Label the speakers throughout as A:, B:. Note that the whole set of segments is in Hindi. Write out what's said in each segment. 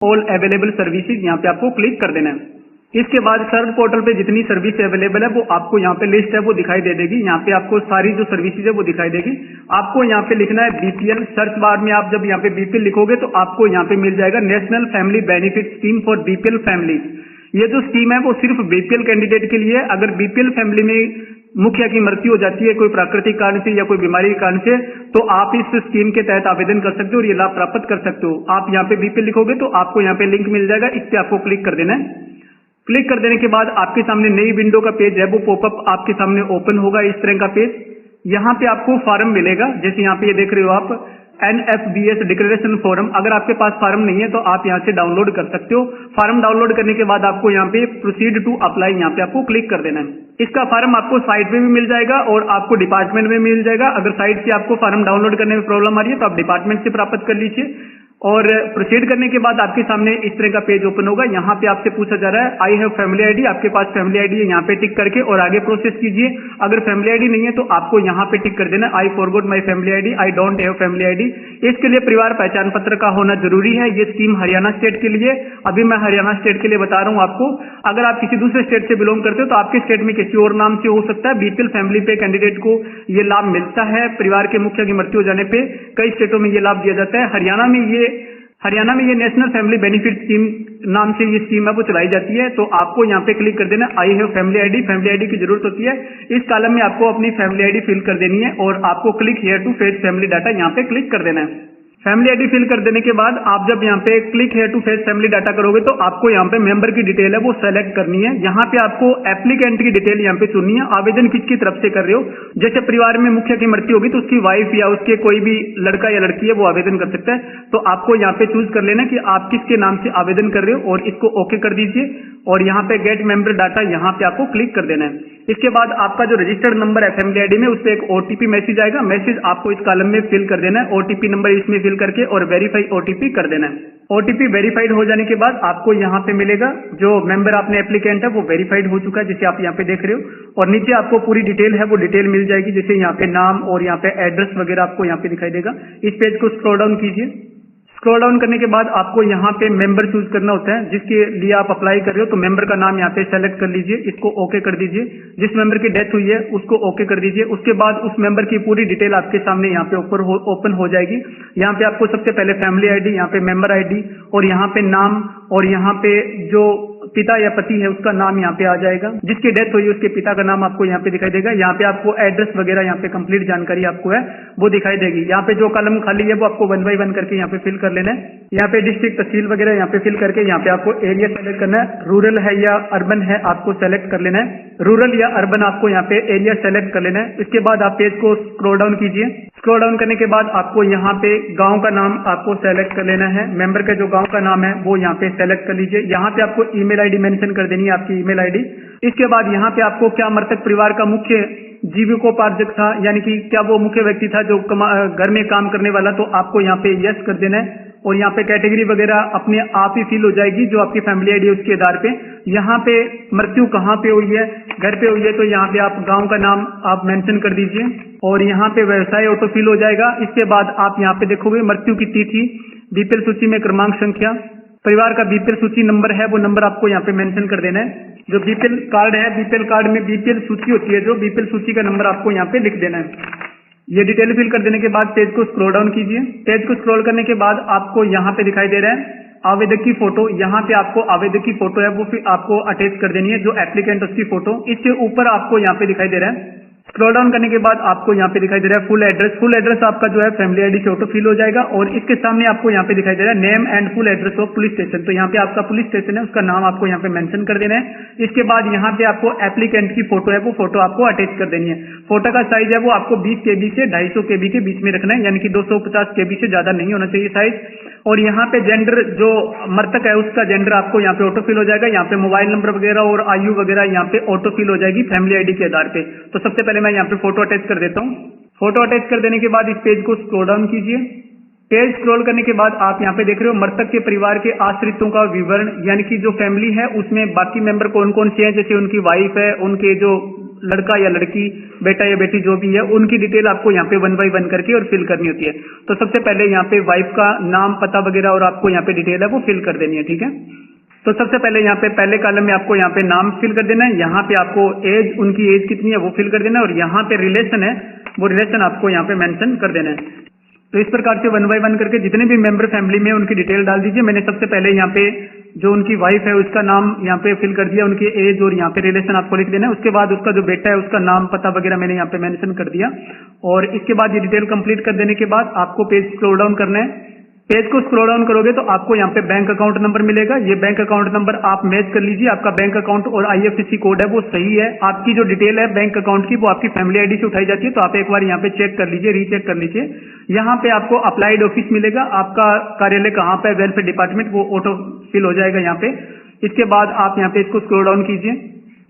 A: ऑल अवेलेबल सर्विसेज यहाँ पे आपको क्लिक कर देना है। इसके बाद सर्च पोर्टल पे जितनी सर्विस अवेलेबल है वो आपको यहाँ पे लिस्ट है वो दिखाई दे देगी। यहाँ पे आपको सारी जो सर्विसेज है वो दिखाई देगी। आपको यहाँ पे लिखना है बीपीएल। सर्च बार में आप जब यहाँ पे बीपीएल लिखोगे तो आपको यहाँ पे मिल जाएगा national family benefit scheme for BPL family. ये जो स्कीम है वो सिर्फ बीपीएल कैंडिडेट के लिए। अगर बीपीएल फैमिली में मुखिया की मृत्यु हो जाती है कोई प्राकृतिक कारण से या कोई बीमारी के कारण से, तो आप इस स्कीम के तहत आवेदन कर सकते हो और ये लाभ प्राप्त कर सकते हो। आप यहाँ पे बीपीएल लिखोगे तो आपको यहाँ पे लिंक मिल जाएगा, इस पे आपको क्लिक कर देना है। क्लिक कर देने के बाद आपके सामने नई विंडो का पेज है वो पॉपअप आपके सामने ओपन होगा, इस तरह का पेज। यहाँ पे आपको फॉर्म मिलेगा, जैसे यहाँ पे ये देख रहे हो आप NFBS डिक्लेरेशन फॉर्म। अगर आपके पास फॉर्म नहीं है तो आप यहाँ से डाउनलोड कर सकते हो। फॉर्म डाउनलोड करने के बाद आपको यहाँ पे प्रोसीड टू अप्लाई यहाँ पे आपको क्लिक कर देना है। इसका फॉर्म आपको साइट पे भी मिल जाएगा और आपको डिपार्टमेंट में मिल जाएगा। अगर साइट से आपको फॉर्म डाउनलोड करने में प्रॉब्लम आ रही है तो आप डिपार्टमेंट से प्राप्त कर लीजिए। और प्रोसीड करने के बाद आपके सामने इस तरह का पेज ओपन होगा। यहाँ पे आपसे पूछा जा रहा है आई हैव फैमिली आईडी। आपके पास फैमिली आईडी है, यहाँ पे टिक करके और आगे प्रोसेस कीजिए। अगर फैमिली आईडी नहीं है तो आपको यहाँ पे टिक कर देना I forgot my family ID, I don't have family ID. इसके लिए परिवार पहचान पत्र का होना जरूरी है। ये स्कीम हरियाणा स्टेट के लिए, अभी मैं हरियाणा स्टेट के लिए बता रहा हूँ आपको। अगर आप किसी दूसरे स्टेट से बिलोंग करते हो तो आपके स्टेट में किसी और नाम से हो सकता है। बीपीएल फैमिली पे कैंडिडेट को ये लाभ मिलता है। परिवार के मुखिया की मृत्यु हो जाने पे कई स्टेटों में ये लाभ दिया जाता है। हरियाणा में ये नेशनल फैमिली बेनिफिट स्कीम नाम से ये स्कीम है वो चलाई जाती है। तो आपको यहाँ पे क्लिक कर देना I have family ID. Family ID की जरूरत होती है। इस कॉलम में आपको अपनी फैमिली आईडी फिल कर देनी है और आपको click here to fetch family data यहाँ पे क्लिक कर देना है। फैमिली आईडी फिल कर देने के बाद आप जब यहाँ पे click here to fetch family data करोगे तो आपको यहाँ पे मेंबर की डिटेल है वो सेलेक्ट करनी है। यहाँ पे आपको एप्लीकेंट की डिटेल यहाँ पे चुननी है। आवेदन किसकी तरफ से कर रहे हो, जैसे परिवार में मुखिया की मृत्यु होगी तो उसकी वाइफ या उसके कोई भी लड़का या लड़की है वो आवेदन कर सकता है। तो आपको यहाँ पे चूज कर लेना कि आप किसके नाम से आवेदन कर रहे हो और इसको ओके कर दीजिए और यहाँ पे गेट मेंबर डाटा यहाँ पे आपको क्लिक कर देना है। इसके बाद आपका जो रजिस्टर्ड नंबर है फैमिली आईडी में उस पर एक ओटीपी मैसेज आएगा। मैसेज आपको इस कॉलम में फिल कर देना है। ओटीपी नंबर इसमें फिल करके और वेरीफाई ओटीपी कर देना है। ओटीपी वेरीफाइड हो जाने के बाद आपको यहाँ पे मिलेगा जो मेंबर आपने एप्लीकेंट है वो वेरीफाइड हो चुका है, जिसे आप यहाँ पे देख रहे हो। और नीचे आपको पूरी डिटेल है वो डिटेल मिल जाएगी, जैसे यहाँ पे नाम और यहाँ पे एड्रेस वगैरह आपको यहाँ पे दिखाई देगा। इस पेज को स्क्रॉल डाउन कीजिए। स्क्रॉल डाउन करने के बाद आपको यहाँ पे मेंबर चूज करना होता है जिसके लिए आप अप्लाई कर रहे हो। तो मेंबर का नाम यहाँ पे सेलेक्ट कर लीजिए, इसको ओके कर दीजिए। जिस मेंबर की डेथ हुई है उसको ओके कर दीजिए। उसके बाद उस मेंबर की पूरी डिटेल आपके सामने यहाँ पे ओपन हो जाएगी। यहाँ पे आपको सबसे पहले फैमिली आईडी, यहाँ पे मेंबर आईडी और यहाँ पे नाम और यहाँ पे जो पिता या पति है उसका नाम यहाँ पे आ जाएगा। जिसकी डेथ हुई उसके पिता का नाम आपको यहाँ पे दिखाई देगा। यहाँ पे आपको एड्रेस वगैरह यहाँ पे कंप्लीट जानकारी आपको है वो दिखाई देगी। यहाँ पे जो कॉलम खाली है वो आपको 1 बाय 1 करके यहाँ पे फिल कर लेना है। यहाँ पे डिस्ट्रिक्ट तहसील वगैरह यहाँ पे फिल करके यहाँ पे आपको एरिया सेलेक्ट करना है। रूरल है या अर्बन है आपको सेलेक्ट कर लेना है। रूरल या अर्बन आपको यहाँ पे एरिया सेलेक्ट कर लेना है। इसके बाद आप पेज को स्क्रॉल डाउन कीजिए। स्क्रॉल डाउन करने के बाद आपको यहाँ पे गांव का नाम आपको सेलेक्ट कर लेना है। मेंबर का जो गांव का नाम है वो यहाँ पे सेलेक्ट कर लीजिए। यहाँ पे आपको ईमेल आईडी मेंशन कर देनी है, आपकी ईमेल आईडी। इसके बाद यहाँ पे आपको क्या मृतक परिवार का मुख्य जीविकोपार्जक था, यानी कि क्या वो मुख्य व्यक्ति था जो घर में काम करने वाला, तो आपको यहाँ पे यस कर देना है। और यहाँ पे कैटेगरी वगैरह अपने आप ही फिल हो जाएगी जो आपकी फैमिली आईडी है उसके आधार पे। यहाँ पे मृत्यु कहाँ पे हुई है, घर पे हुई है तो यहाँ पे आप गांव का नाम आप मेंशन कर दीजिए और यहाँ पे व्यवसाय ऑटो फिल हो जाएगा। इसके बाद आप यहाँ पे देखोगे मृत्यु की तिथि, बीपीएल सूची में क्रमांक संख्या, परिवार का बीपीएल सूची नंबर है वो नंबर आपको यहाँ पे मेंशन कर देना है। जो बीपीएल कार्ड है, बीपीएल कार्ड में बीपीएल सूची होती है, जो बीपीएल सूची का नंबर आपको यहाँ पे लिख देना है। ये डिटेल फिल कर देने के बाद पेज को स्क्रॉल डाउन कीजिए। पेज को स्क्रॉल करने के बाद आपको यहाँ पे दिखाई दे रहा है आवेदक की फोटो। यहाँ पे आपको आवेदक की फोटो है वो फिर आपको अटैच कर देनी है, जो एप्लीकेंट उसकी फोटो। इससे ऊपर आपको यहाँ पे दिखाई दे रहा है। स्क्रॉल डाउन करने के बाद आपको यहाँ पे दिखाई दे रहा है फुल एड्रेस। फुल एड्रेस आपका जो है फैमिली आईडी से ऑटो फिल हो जाएगा और इसके सामने आपको यहाँ पे दिखाई दे रहा है name and full address of police station. तो यहाँ पे आपका पुलिस स्टेशन है उसका नाम आपको यहाँ पे मेंशन कर देना है। इसके बाद यहाँ पे आपको एप्लीकेंट की फोटो है वो फोटो आपको अटैच कर देनी है। फोटो का साइज है वो आपको 20 KB से 250 KB के बीच में रखना है, यानी कि 250 KB से ज्यादा नहीं होना चाहिए साइज। और यहाँ पे जेंडर जो मृतक है उसका जेंडर आपको यहाँ पे ऑटो फिल हो जाएगा। यहाँ पे मोबाइल नंबर वगैरह और आयु वगैरह यहाँ पे ऑटो फिल हो जाएगी फैमिली आईडी के आधार पे। तो सबसे पहले मैं यहाँ पे फोटो अटैच कर देता हूँ। फोटो अटैच कर देने के बाद इस पेज को स्क्रॉल डाउन कीजिए। पेज स्क्रॉल करने के बाद आप यहाँ पे देख रहे हो मृतक के परिवार के आश्रितों का विवरण, यानी कि जो फैमिली है उसमें बाकी मेंबर कौन कौन से हैं, जैसे उनकी वाइफ है, उनके जो लड़का या लड़की, बेटा या बेटी जो भी है, उनकी डिटेल आपको यहाँ पे 1 बाय 1 करके और फिल करनी होती है। तो सबसे पहले यहाँ पे वाइफ का नाम, पता वगैरह और आपको यहाँ पे डिटेल है वो फिल कर देनी है, ठीक है। तो सबसे पहले यहाँ पे पहले कॉलम में आपको यहाँ पे नाम फिल कर देना है, यहाँ पे आपको एज, उनकी एज कितनी है वो फिल कर देना है, और यहाँ पे रिलेशन है वो रिलेशन आपको यहाँ पे मेंशन कर देना है। तो इस प्रकार से 1 बाय 1 करके जितने भी मेंबर फैमिली में उनकी डिटेल डाल दीजिए। मैंने सबसे पहले यहाँ पे जो उनकी वाइफ है उसका नाम यहाँ पे फिल कर दिया, उनकी एज और यहाँ पे रिलेशन आपको लिख देना है। उसके बाद उसका जो बेटा है उसका नाम, पता वगैरह मैंने यहाँ पे मेंशन कर दिया, और इसके बाद ये डिटेल कंप्लीट कर देने के बाद आपको पेज स्क्रॉल डाउन करना है। पेज को स्क्रॉल डाउन करोगे तो आपको यहाँ पे बैंक अकाउंट नंबर मिलेगा। ये बैंक अकाउंट नंबर आप मैच कर लीजिए, आपका बैंक अकाउंट और IFSC कोड है वो सही है। आपकी जो डिटेल है बैंक अकाउंट की वो आपकी फैमिली आईडी से उठाई जाती है, तो आप एक बार यहाँ पे चेक कर लीजिए, रीचेक कर लीजिए। यहाँ पे आपको अप्लाइड ऑफिस मिलेगा, आपका कार्यालय कहाँ पे, वेलफेयर डिपार्टमेंट, वो ऑटो फिल हो जाएगा यहाँ पे। इसके बाद आप यहाँ पे इसको स्क्रॉल डाउन कीजिए।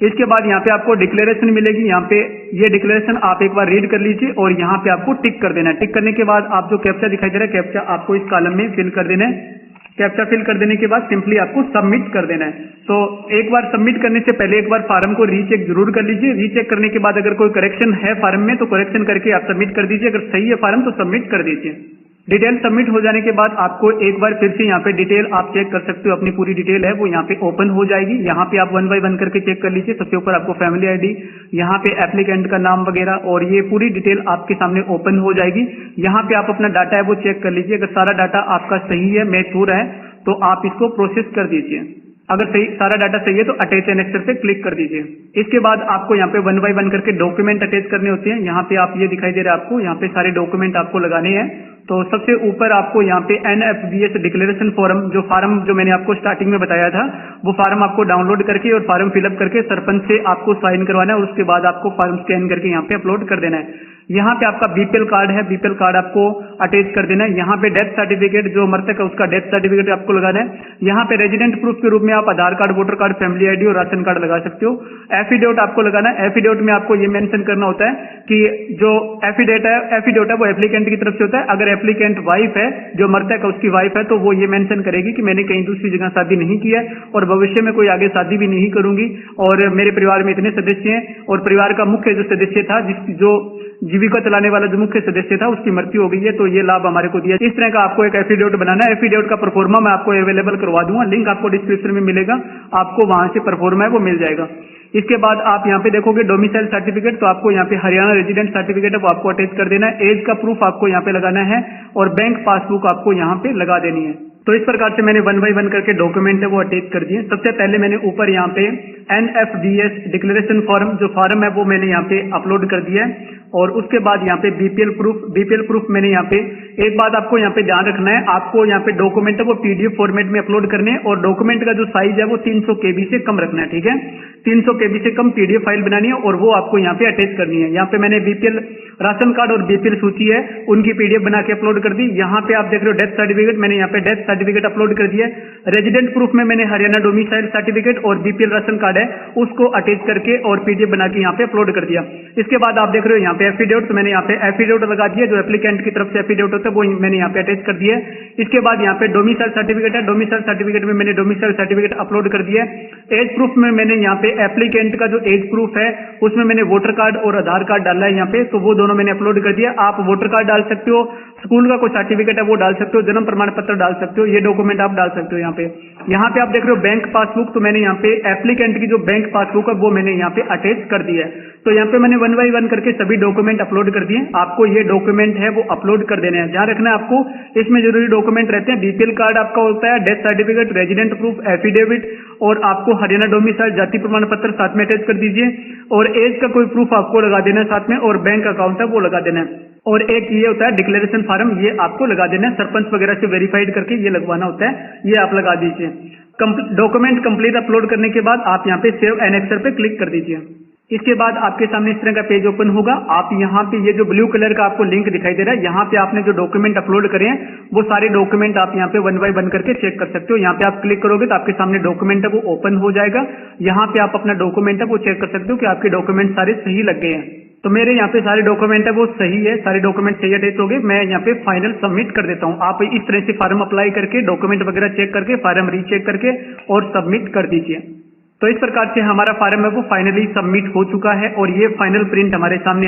A: इसके बाद यहाँ पे आपको डिक्लेरेशन मिलेगी, यहाँ पे ये डिक्लेरेशन आप एक बार रीड कर लीजिए और यहाँ पे आपको टिक कर देना है। टिक करने के बाद आप जो कैप्चा दिखाई दे रहा है, कैप्चा आपको इस कॉलम में फिल कर देना है। कैप्चा फिल कर देने के बाद सिंपली आपको सबमिट कर देना है। तो एक बार सबमिट करने से पहले एक बार फार्म को रीचेक जरूर कर लीजिए। रीचेक करने के बाद अगर कोई करेक्शन है फार्म में तो करेक्शन करके आप सबमिट कर दीजिए, अगर सही है फार्म तो सबमिट कर दीजिए। डिटेल सबमिट हो जाने के बाद आपको एक बार फिर से यहाँ पे डिटेल आप चेक कर सकते हो, अपनी पूरी डिटेल है वो यहाँ पे ओपन हो जाएगी। यहाँ पे आप 1 बाय 1 करके चेक कर लीजिए। सबसे ऊपर आपको फैमिली आईडी, यहाँ पे एप्लीकेंट का नाम वगैरह, और ये पूरी डिटेल आपके सामने ओपन हो जाएगी। यहाँ पे आप अपना डाटा है वो चेक कर लीजिए, अगर सारा डाटा आपका सही है, मैच हो रहा है, तो आप इसको प्रोसेस कर दीजिए। अगर सही सारा डाटा सही है तो अटैच एनेक्सर पे क्लिक कर दीजिए। इसके बाद आपको यहाँ पे 1 बाय 1 करके डॉक्यूमेंट अटैच करने होते हैं। यहाँ पे आप ये दिखाई दे रहा है आपको, यहाँ पे सारे डॉक्यूमेंट आपको लगाने हैं। तो सबसे ऊपर आपको यहाँ पे NFBS डिक्लेरेशन फॉर्म, जो फार्म जो मैंने आपको स्टार्टिंग में बताया था, वो फार्म आपको डाउनलोड करके और फार्म फिलअप करके सरपंच से आपको साइन करवाना है, और उसके बाद आपको फार्म स्कैन करके यहाँ पे अपलोड कर देना है। यहाँ पे आपका BPL कार्ड है, BPL कार्ड आपको अटैच कर देना है। यहाँ पे डेथ सर्टिफिकेट, जो मृतक है उसका डेथ सर्टिफिकेट आपको लगाना है। यहाँ पे रेजिडेंट प्रूफ के रूप में आप Aadhaar card, voter card, family ID और राशन कार्ड लगा सकते हो। एफिडेविट आपको लगाना है। एफिडेविट में आपको ये मेंशन करना होता है कि जो एफिडेविट है वो एप्लीकेंट की तरफ से होता है। अगर एप्लीकेंट वाइफ है, जो मृतक है उसकी वाइफ है, तो वो ये मेंशन करेगी कि मैंने कहीं दूसरी जगह शादी नहीं की है और भविष्य में कोई आगे शादी भी नहीं करूंगी, और मेरे परिवार में इतने सदस्य हैं, और परिवार का मुख्य जो सदस्य था, जो जीविका चलाने वाला जो मुख्य सदस्य था, उसकी मृत्यु हो गई है, तो ये लाभ हमारे को दिया। इस तरह का आपको एक एफिडेविट बनाना है। एफिडेविट का परफॉर्मा मैं आपको अवेलेबल करवा दूंगा, लिंक आपको डिस्क्रिप्शन में मिलेगा, आपको वहां से परफॉर्मा है वो मिल जाएगा। इसके बाद आप यहाँ पे देखोगे डोमिसाइल सर्टिफिकेट, तो आपको यहाँ पे हरियाणा रेजिडेंट सर्टिफिकेट है वो आपको अटैच कर देना है। एज का प्रूफ आपको यहाँ पे लगाना है, और बैंक पासबुक आपको यहाँ पे लगा देनी है। तो इस प्रकार से मैंने 1 बाय 1 करके डॉक्यूमेंट है वो अटैच कर दिए। सबसे पहले मैंने ऊपर यहाँ पे NFBS डिक्लेरेशन फॉर्म, जो फॉर्म है वो मैंने यहाँ पे अपलोड कर दिया है, और उसके बाद यहाँ पे BPL प्रूफ मैंने यहाँ पे, एक बात आपको यहाँ पे ध्यान रखना है, आपको यहाँ पे डॉक्यूमेंट है वो PDF फॉर्मेट में अपलोड करने हैं, और डॉक्यूमेंट का जो साइज है वो 300 KB से कम रखना है, ठीक है। 300 KB से कम PDF फाइल बनानी है और वो आपको यहाँ पे अटैच करनी है। यहाँ पे मैंने BPL राशन कार्ड और BPL सूची है उनकी PDF बना के अपलोड कर दी। यहाँ पे आप देख रहे हो डेथ सर्टिफिकेट, मैंने यहाँ पे डेथ सर्टिफिकेट अपलोड कर दिया है। रेजिडेंट प्रूफ में मैंने हरियाणा डोमिसाइल सर्टिफिकेट और BPL राशन कार्ड है उसको अटैच करके और PDF बना के यहाँ पे अपलोड कर दिया। इसके बाद आप देख रहे हो यहाँ पे एफिडेविट, तो मैंने यहाँ पे एफिडेविट लगा दिया, जो एप्लीकेंट की तरफ से एफिडेविट होता है वो मैंने यहाँ पे अटैच कर दिया है। इसके बाद यहाँ पे डोमिसाइल सर्टिफिकेट है, डोमिसाइल सर्टिफिकेट में मैंने डोमिसाइल सर्टिफिकेट अपलोड कर दिया है। एज प्रूफ में मैंने यहाँ पे एप्लीकेंट का जो एज प्रूफ है उसमें मैंने वोटर कार्ड और आधार कार्ड डाला है यहाँ पे, तो वो दोनों मैंने अपलोड कर दिया। आप वोटर कार्ड डाल सकते हो, स्कूल का कोई सर्टिफिकेट है वो डाल सकते हो, जन्म प्रमाण पत्र डाल सकते हो, ये डॉक्यूमेंट आप डाल सकते हो। यहाँ पे आप देख रहे हो बैंक पासबुक, तो मैंने यहाँ पे एप्लीकेंट की जो बैंक पासबुक है वो मैंने यहाँ पे अटैच कर दिया है। तो यहाँ पे मैंने 1 बाय 1 करके सभी डॉक्यूमेंट अपलोड कर दिए। आपको ये डॉक्यूमेंट है वो अपलोड कर देने हैं। ध्यान रखना है आपको, इसमें जरूरी डॉक्यूमेंट रहते हैं। BPL कार्ड आपका होता है, death certificate, resident proof, affidavit, और आपको हरियाणा डोमिसाइल जाति प्रमाण पत्र साथ में अटैच कर दीजिए, और एज का कोई प्रूफ आपको लगा देना है साथ में, और बैंक अकाउंट है वो लगा देना है। और एक ये होता है डिक्लेरेशन फॉर्म, ये आपको लगा देना है, सरपंच वगैरह से वेरीफाइड करके ये लगवाना होता है, ये आप लगा दीजिए। डॉक्यूमेंट कंप्लीट अपलोड करने के बाद आप यहाँ पे सेव एनेक्सर पे क्लिक कर दीजिए। इसके बाद आपके सामने इस तरह का पेज ओपन होगा। आप यहाँ पे ये जो ब्लू कलर का आपको लिंक दिखाई दे रहा है, यहाँ पे आपने जो डॉक्यूमेंट अपलोड करे हैं वो सारे डॉक्यूमेंट आप यहाँ पे 1 बाय 1 करके चेक कर सकते हो। यहाँ पे आप क्लिक करोगे तो आपके सामने डॉक्यूमेंट है वो ओपन हो जाएगा। यहाँ पे आप अपना डॉक्यूमेंट है वो चेक कर सकते हो कि आपके डॉक्यूमेंट सारे सही लग गए हैं। तो मेरे यहाँ पे सारे डॉक्यूमेंट है वो सही है, सारे डॉक्यूमेंट सही अटैच हो गए। मैं यहाँ पे फाइनल सबमिट कर देता हूँ। आप इस तरह से फॉर्म अप्लाई करके डॉक्यूमेंट वगैरह चेक करके फॉर्म रीचेक करके और सबमिट कर दीजिए। तो इस प्रकार से हमारा फॉर्म है वो फाइनली सबमिट हो चुका है और ये फाइनल प्रिंट हमारे सामने